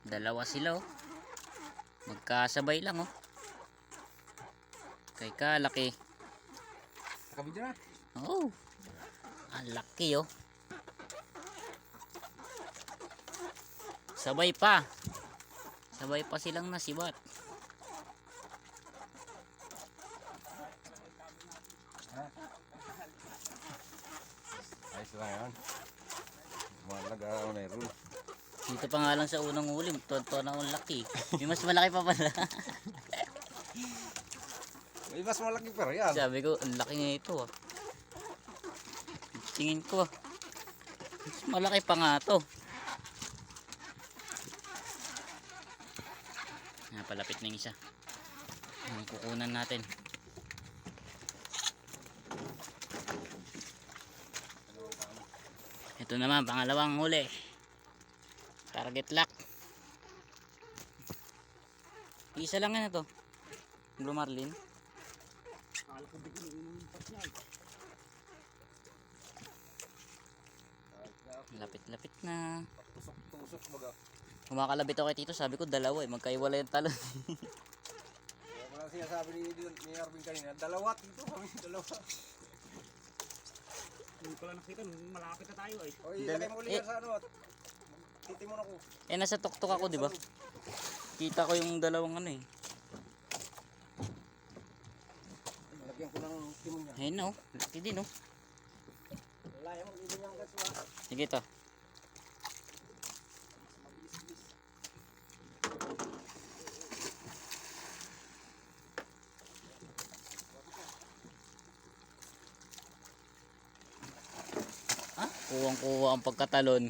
Dalawa sila oh. Magkasabay lang oh. Kay kalaki. Nakabidyo na. Oh. Ang laki oh. Sabay pa. Sabay pa silang nasibat. Ayos lang yan. Malaga ako na yung rule. Dito pa nga lang sa unang huli, tuwan-tuwan na akong laki. May mas malaki pa pala. May mas malaki pa rin yan. Sabi ko, ang laki nga ito ah. Tingin ko, mas malaki pa nga to. Napalapit na yung isa. Ang kukunan natin. Ito naman, pangalawang huli. Target lock. Isa lang na to. Blue marlin. Lapit-lapit na. Tusok baga. Kumakalabit ako kay Tito, sabi ko dalawa eh, magkaiwala yung talon. Kaya pala sinasabi ni Arvin kanina, dalawa dito kami, dalawa. Hindi ko lang nakita, malapit na tayo ay. O ilagay mo ulit yan sa ano at titimon ako. Eh nasa tuktok ako, di ba? Kita ko yung dalawang ano eh. Lagyan ko ng timon niya. Ayun oh, laki din oh. Wala yung mag-ibig niyang gaswa. Sige to. Ah, kuwang-kuwa ang pagkatalon.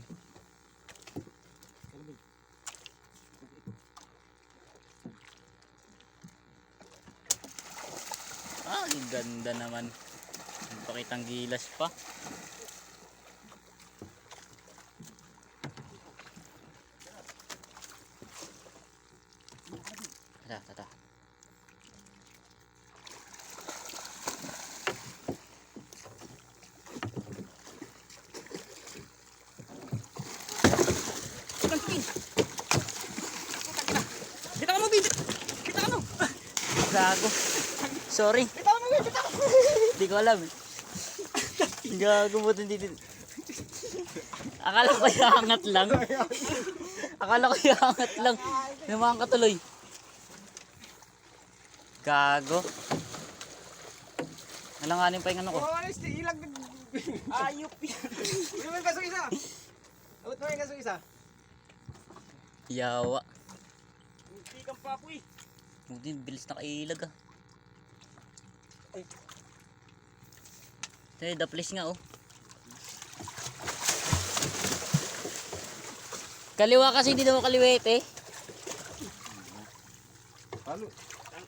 Ah, ang ganda naman. Pakitang gilas pa. Tata. Kita ka mo, Bid! Kita ka mo! Gago. Sorry. Kita ka mo, Bid! Kita ka mo! Hindi ko alam. Gago mo dito. Akala ko iangat lang. Akala ko iangat lang. Naman ka tuloy. Gago. Nalanganin pa yung ano ko. Oh, alis, ilag. Ayop yan! Hindi mo yung kaso isa. Abot mo yung kaso isa. Yawa. Hindi kang papo eh. Hindi, bilis na kailag ah. Ay. Hey, the place nga oh. Kaliwa kasi hindi naman kaliwete. Halo. Ang